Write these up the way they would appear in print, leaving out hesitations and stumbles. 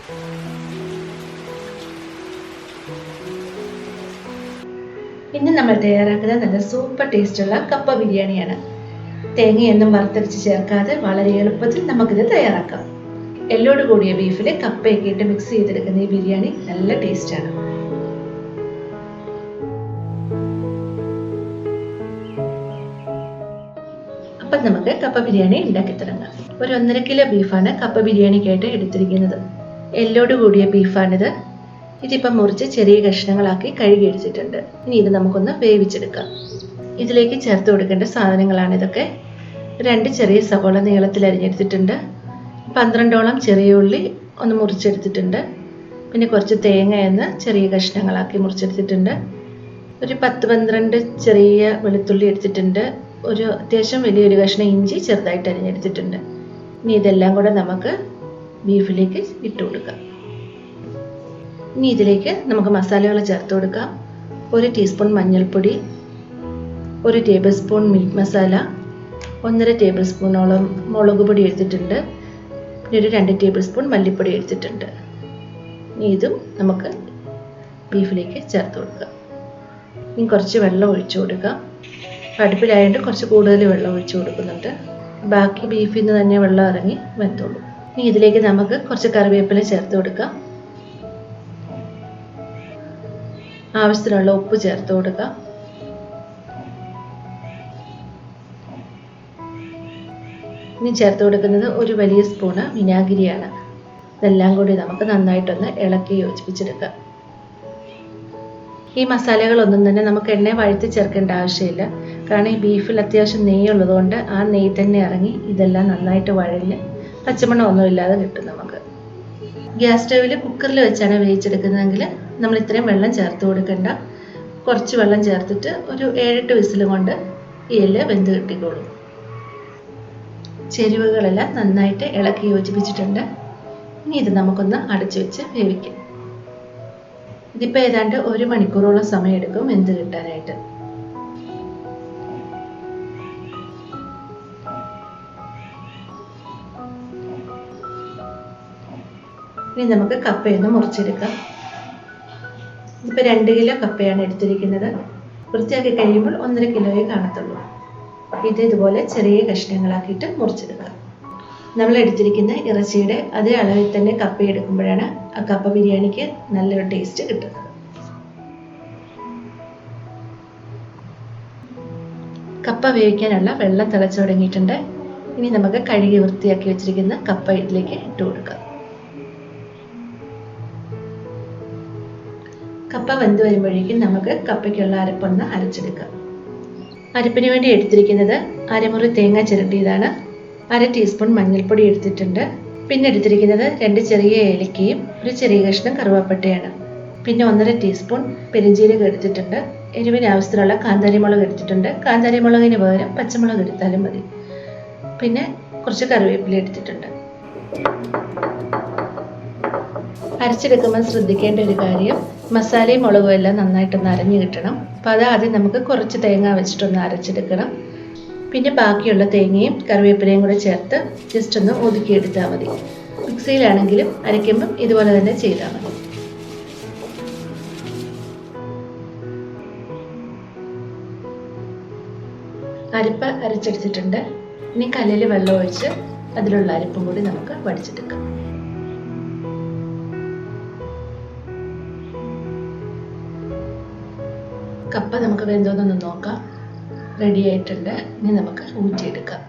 ഇന്ന് നമ്മൾ തയ്യാറാക്കുന്നത് നല്ല സൂപ്പർ ടേസ്റ്റുള്ള കപ്പ ബിരിയാണിയാണ്. തേങ്ങയൊന്നും വറുത്തരച്ച് ചേർക്കാതെ വളരെ എളുപ്പത്തിൽ നമുക്കിത് തയ്യാറാക്കാം. എല്ലോട് കൂടിയ ബീഫിൽ കപ്പയൊക്കെ ഇട്ട് മിക്സ് ചെയ്തെടുക്കുന്ന ഈ ബിരിയാണി നല്ല ടേസ്റ്റാണ്. അപ്പം നമുക്ക് കപ്പ ബിരിയാണി ഉണ്ടാക്കി തുടങ്ങാം. ഒരു 1.5 കിലോ ബീഫാണ് കപ്പ ബിരിയാണിക്കായിട്ട് എടുത്തിരിക്കുന്നത്. എല്ലോട് കൂടിയ ബീഫാണിത്. ഇതിപ്പം മുറിച്ച് ചെറിയ കഷ്ണങ്ങളാക്കി കഴുകി എടുത്തിട്ടുണ്ട്. ഇനി ഇത് നമുക്കൊന്ന് വേവിച്ചെടുക്കാം. ഇതിലേക്ക് ചേർത്ത് കൊടുക്കേണ്ട സാധനങ്ങളാണ് ഇതൊക്കെ. 2 ചെറിയ സവോള നീളത്തിൽ അരിഞ്ഞെടുത്തിട്ടുണ്ട്. 12ഓളം ചെറിയ ഉള്ളി ഒന്ന് മുറിച്ചെടുത്തിട്ടുണ്ട്. പിന്നെ കുറച്ച് തേങ്ങയെന്ന് ചെറിയ കഷ്ണങ്ങളാക്കി മുറിച്ചെടുത്തിട്ടുണ്ട്. ഒരു 10-12 ചെറിയ വെളുത്തുള്ളി എടുത്തിട്ടുണ്ട്. ഒരു അത്യാവശ്യം വലിയൊരു കഷ്ണം ഇഞ്ചി ചെറുതായിട്ട് അരിഞ്ഞെടുത്തിട്ടുണ്ട്. ഇനി ഇതെല്ലാം കൂടെ നമുക്ക് ബീഫിലേക്ക് ഇട്ട് കൊടുക്കാം. ഇനി ഇതിലേക്ക് നമുക്ക് മസാലകൾ ചേർത്ത് കൊടുക്കാം. 1 ടീസ്പൂൺ മഞ്ഞൾപ്പൊടി, 1 tablespoon meat masala, 1.5 table സ്പൂണോളം മുളക് പൊടി എടുത്തിട്ടുണ്ട്. പിന്നെ ഒരു 2 ടേബിൾ സ്പൂൺ മല്ലിപ്പൊടി എടുത്തിട്ടുണ്ട്. ഇനി ഇതും നമുക്ക് ബീഫിലേക്ക് ചേർത്ത് കൊടുക്കാം. ഇനി കുറച്ച് വെള്ളം ഒഴിച്ചു കൊടുക്കാം. അടുപ്പിലായതുകൊണ്ട് കുറച്ച് കൂടുതൽ വെള്ളം ഒഴിച്ചു കൊടുക്കുന്നുണ്ട്. ബാക്കി ബീഫിൽ നിന്ന് തന്നെ വെള്ളം ഇറങ്ങി വെന്തോളൂ. ഇനി ഇതിലേക്ക് നമുക്ക് കുറച്ച് കറിവേപ്പില ചേർത്ത് കൊടുക്കാം. ആവശ്യത്തിനുള്ള ഉപ്പ് ചേർത്ത് കൊടുക്കാം. ഇനി ചേർത്ത് കൊടുക്കുന്നത് ഒരു വലിയ സ്പൂണ് വിനാഗിരിയാണ്. ഇതെല്ലാം കൂടി നമുക്ക് നന്നായിട്ടൊന്ന് ഇളക്കി യോജിപ്പിച്ചെടുക്കാം. ഈ മസാലകളൊന്നും തന്നെ നമുക്ക് എണ്ണ വഴുത്തി ചേർക്കേണ്ട ആവശ്യമില്ല. കാരണം ഈ ബീഫിൽ അത്യാവശ്യം നെയ്യുള്ളതുകൊണ്ട് ആ നെയ്യ് തന്നെ ഇറങ്ങി ഇതെല്ലാം നന്നായിട്ട് വഴഞ്ഞ് പച്ചമണമൊന്നും ഇല്ലാതെ കിട്ടും നമുക്ക്. ഗ്യാസ് സ്റ്റവിൽ കുക്കറിൽ വെച്ചാണ് വേവിച്ചെടുക്കുന്നതെങ്കിൽ നമ്മൾ ഇത്രയും വെള്ളം ചേർത്ത് കൊടുക്കണ്ട. കുറച്ച് വെള്ളം ചേർത്തിട്ട് ഒരു 7-8 വിസിൽ കൊണ്ട് ഈ എല്ല് വെന്ത് കിട്ടിക്കോളും. ചേരുവകളെല്ലാം നന്നായിട്ട് ഇളക്കി യോജിപ്പിച്ചിട്ടുണ്ട്. ഇനി ഇത് നമുക്കൊന്ന് അടച്ചു വെച്ച് വേവിക്കാം. ഇതിപ്പോൾ ഏതാണ്ട് 1 മണിക്കൂറോളം സമയം എടുക്കും വെന്ത് കിട്ടാനായിട്ട്. ഇനി നമുക്ക് കപ്പയൊന്ന് മുറിച്ചെടുക്കാം. ഇതിപ്പോൾ 2 കിലോ കപ്പയാണ് എടുത്തിരിക്കുന്നത്. വൃത്തിയാക്കി കഴിയുമ്പോൾ 1.5 കിലോയെ കാണത്തുള്ളൂ. ഇത് ഇതുപോലെ ചെറിയ കഷ്ണങ്ങളാക്കിയിട്ട് മുറിച്ചെടുക്കാം. നമ്മൾ എടുത്തിരിക്കുന്ന ഇറച്ചിയുടെ അതേ അളവിൽ തന്നെ കപ്പ എടുക്കുമ്പോഴാണ് ആ കപ്പ ബിരിയാണിക്ക് നല്ലൊരു ടേസ്റ്റ് കിട്ടുന്നത്. കപ്പ വേവിക്കാനുള്ള വെള്ളം തിളച്ചു തുടങ്ങിയിട്ടുണ്ട്. ഇനി നമുക്ക് കഴുകി വൃത്തിയാക്കി വെച്ചിരിക്കുന്ന കപ്പ ഇതിലേക്ക് ഇട്ട് കൊടുക്കാം. കപ്പ വെന്ത് വരുമ്പോഴേക്കും നമുക്ക് കപ്പയ്ക്കുള്ള അരപ്പൊന്ന് അരച്ചെടുക്കാം. അരപ്പിന് വേണ്ടി എടുത്തിരിക്കുന്നത് അരമുറി തേങ്ങ ചിരട്ടിയതാണ്. 1/2 ടീസ്പൂൺ മഞ്ഞൾപ്പൊടി എടുത്തിട്ടുണ്ട്. പിന്നെ എടുത്തിരിക്കുന്നത് 2 ചെറിയ ഏലക്കയും ഒരു ചെറിയ കഷ്ണം കറുവാപ്പട്ടയാണ്. പിന്നെ 1.5 ടീസ്പൂൺ പെരുംജീരകം എടുത്തിട്ടുണ്ട്. എരിവിന് ആവശ്യത്തിനുള്ള കാന്താരി മുളക് എടുത്തിട്ടുണ്ട്. കാന്താരി മുളകിന് പകരം പച്ചമുളക് എടുത്താലും മതി. പിന്നെ കുറച്ച് കറിവേപ്പില എടുത്തിട്ടുണ്ട്. അരച്ചെടുക്കുമ്പോൾ ശ്രദ്ധിക്കേണ്ട ഒരു കാര്യം, മസാലയും മുളകും എല്ലാം നന്നായിട്ടൊന്ന് അരഞ്ഞു കിട്ടണം. അപ്പോൾ അത് ആദ്യം നമുക്ക് കുറച്ച് തേങ്ങ വെച്ചിട്ടൊന്ന് അരച്ചെടുക്കണം. പിന്നെ ബാക്കിയുള്ള തേങ്ങയും കറിവേപ്പിലയും കൂടെ ചേർത്ത് ജസ്റ്റ് ഒന്ന് ഒതുക്കിയെടുത്താൽ മതി. മിക്സിയിലാണെങ്കിലും അരയ്ക്കുമ്പം ഇതുപോലെ തന്നെ ചെയ്താൽ മതി. അരപ്പ് അരച്ചെടുത്തിട്ടുണ്ട്. ഇനി കല്ലിൽ വെള്ളം ഒഴിച്ച് അതിലുള്ള അരപ്പും കൂടി നമുക്ക് വടിച്ചെടുക്കാം. കപ്പ നമുക്ക് വെന്തോന്നൊന്ന് നോക്കാം. റെഡി ആയിട്ടുണ്ട്. ഇനി നമുക്ക് ഊറ്റിയെടുക്കാം.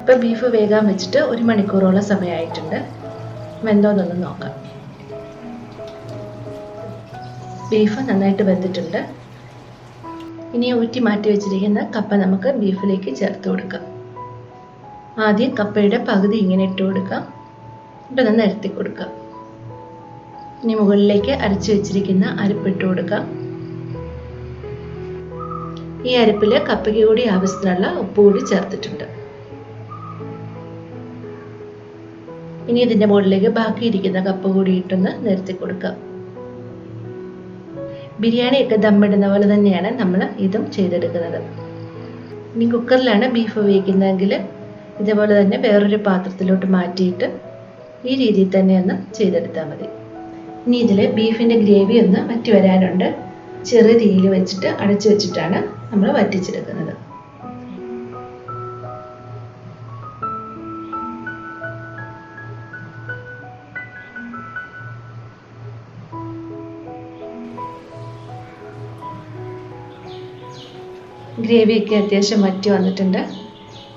ഇപ്പം ബീഫ് വേഗം വെച്ചിട്ട് 1 മണിക്കൂറോളം സമയമായിട്ടുണ്ട്. വെന്തോന്നൊന്ന് നോക്കാം. ബീഫ് നന്നായിട്ട് വെന്തിട്ടുണ്ട്. ഇനി ഊറ്റി മാറ്റി വെച്ചിരിക്കുന്ന കപ്പ നമുക്ക് ബീഫിലേക്ക് ചേർത്ത് കൊടുക്കാം. ആദ്യം കപ്പയുടെ പകുതി ഇങ്ങനെ ഇട്ട് കൊടുക്കാം. എന്നിട്ട് ഒന്ന് നിരത്തി കൊടുക്കാം. ഇനി മുകളിലേക്ക് അരച്ച് വെച്ചിരിക്കുന്ന അരപ്പിട്ട് കൊടുക്കാം. ഈ അരപ്പിൽ കപ്പയ്ക്ക് കൂടി ആവശ്യത്തിനുള്ള ഉപ്പ് കൂടി ചേർത്തിട്ടുണ്ട്. ഇനി ഇതിൻ്റെ മുകളിലേക്ക് ബാക്കിയിരിക്കുന്ന കപ്പ കൂടി ഇട്ടൊന്ന് നിരത്തി കൊടുക്കാം. ബിരിയാണിയൊക്കെ ദമ്മിടുന്ന പോലെ തന്നെയാണ് നമ്മൾ ഇതും ചെയ്തെടുക്കുന്നത്. ഇനി കുക്കറിലാണ് ബീഫ് വേവിക്കുന്നതെങ്കിൽ ഇതേപോലെ തന്നെ വേറൊരു പാത്രത്തിലോട്ട് മാറ്റിയിട്ട് ഈ രീതിയിൽ തന്നെ ഒന്ന് ചെയ്തെടുത്താൽ മതി. ഇനി ഇതിൽ ബീഫിൻ്റെ ഗ്രേവി ഒന്ന് വറ്റി വരാനുണ്ട്. ചെറിയ തീയിൽ വെച്ചിട്ട് അടച്ചു വെച്ചിട്ടാണ് നമ്മൾ വറ്റിച്ചെടുക്കുന്നത്. ഗ്രേവിയൊക്കെ അത്യാവശ്യം വറ്റി വന്നിട്ടുണ്ട്.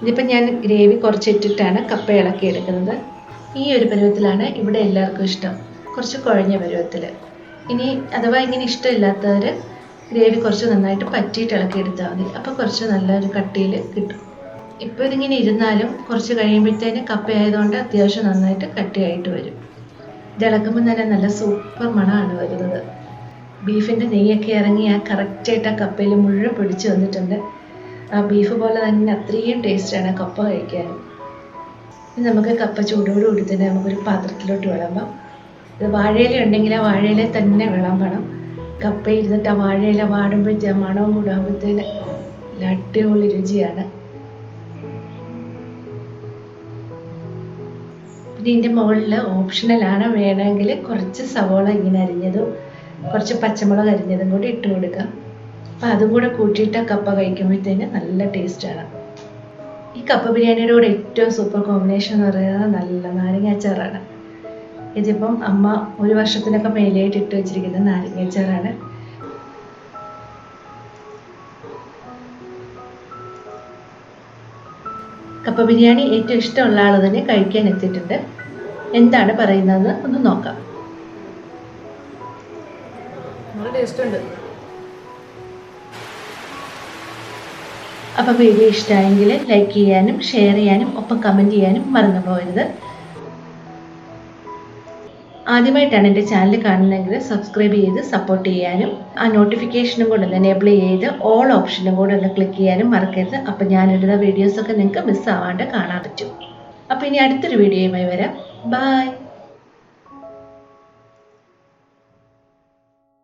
ഇതിപ്പോൾ ഞാൻ ഗ്രേവി കുറച്ചിട്ടിട്ടാണ് കപ്പ ഇളക്കി എടുക്കുന്നത്. ഈ ഒരു പരുവത്തിലാണ് ഇവിടെ എല്ലാവർക്കും ഇഷ്ടം, കുറച്ച് കുഴഞ്ഞ പരുവത്തിൽ. ഇനി അഥവാ ഇങ്ങനെ ഇഷ്ടമില്ലാത്തവർ ഗ്രേവി കുറച്ച് നന്നായിട്ട് പറ്റിയിട്ട് ഇളക്കി എടുത്താൽ മതി. അപ്പോൾ കുറച്ച് നല്ലൊരു കട്ടിയിൽ കിട്ടും. ഇപ്പോൾ ഇതിങ്ങനെ ഇരുന്നാലും കുറച്ച് കഴിയുമ്പോഴത്തേന് കപ്പ ആയതുകൊണ്ട് അത്യാവശ്യം നന്നായിട്ട് കട്ടിയായിട്ട് വരും. ഇത് ഇളക്കുമ്പോൾ തന്നെ നല്ല സൂപ്പർ മണമാണ് വരുന്നത്. ബീഫിൻ്റെ നെയ്യൊക്കെ ഇറങ്ങി ആ കറക്റ്റായിട്ട് ആ കപ്പയിൽ മുഴുവൻ പിടിച്ച് വന്നിട്ടുണ്ട്. ആ ബീഫ് പോലെ തന്നെ അത്രയും ടേസ്റ്റാണ് കപ്പ കഴിക്കാനും. ഇനി നമുക്ക് കപ്പ ചൂടോടുകൂടി തന്നെ നമുക്കൊരു പാത്രത്തിലോട്ട് വിളമ്പാം. ഇത് വാഴയില ഉണ്ടെങ്കിൽ ആ വാഴയില തന്നെ വിളമ്പണം. കപ്പ ഇരുന്നിട്ട് ആ വാഴയില വാടുമ്പോഴത്തേ ആ മണവും കൂടാകുമ്പോഴത്തേന് അടിപൊളി രുചിയാണ്. പിന്നെ ഇതിൻ്റെ മുകളിൽ ഓപ്ഷണലാണ്, വേണമെങ്കിൽ കുറച്ച് സവോള ഇങ്ങനെ അരിഞ്ഞതും കുറച്ച് പച്ചമുളക് അരിഞ്ഞതും കൂടി ഇട്ട് കൊടുക്കാം. അപ്പം അതും കൂടെ കൂട്ടിയിട്ട് കപ്പ കഴിക്കുമ്പോഴത്തേന് നല്ല ടേസ്റ്റാണ്. ഈ കപ്പ ബിരിയാണിയുടെ കൂടെ ഏറ്റവും സൂപ്പർ കോമ്പിനേഷൻ എന്ന് പറയുന്നത് നല്ല നാരങ്ങാച്ചാറാണ്. ഇതിപ്പം അമ്മ ഒരു വർഷത്തിനൊക്കെ മേലെയായിട്ട് ഇട്ട് വെച്ചിരിക്കുന്ന നാരങ്ങാച്ചാറാണ്. കപ്പ ബിരിയാണി ഏറ്റവും ഇഷ്ടമുള്ള ആൾ തന്നെ കഴിക്കാൻ എത്തിയിട്ടുണ്ട്. എന്താണ് പറയുന്നതെന്ന് ഒന്ന് നോക്കാം. നല്ല ടേസ്റ്റ് ഉണ്ട്. അപ്പോൾ വീഡിയോ ഇഷ്ടമായെങ്കിൽ ലൈക്ക് ചെയ്യാനും ഷെയർ ചെയ്യാനും ഒപ്പം കമൻറ്റ് ചെയ്യാനും മറന്നു പോകരുത്. ആദ്യമായിട്ടാണ് എൻ്റെ ചാനൽ കാണുന്നതെങ്കിൽ സബ്സ്ക്രൈബ് ചെയ്ത് സപ്പോർട്ട് ചെയ്യാനും ആ നോട്ടിഫിക്കേഷനും കൂടെ ഒന്ന് എനേബിൾ ചെയ്ത് ഓൾ ഓപ്ഷനും കൂടെ ഒന്ന് ക്ലിക്ക് ചെയ്യാനും മറക്കരുത്. അപ്പോൾ ഞാനിടുന്ന വീഡിയോസൊക്കെ നിങ്ങൾക്ക് മിസ്സാവാണ്ട് കാണാൻ പറ്റും. അപ്പോൾ ഇനി അടുത്തൊരു വീഡിയോയുമായി വരാം. ബൈ.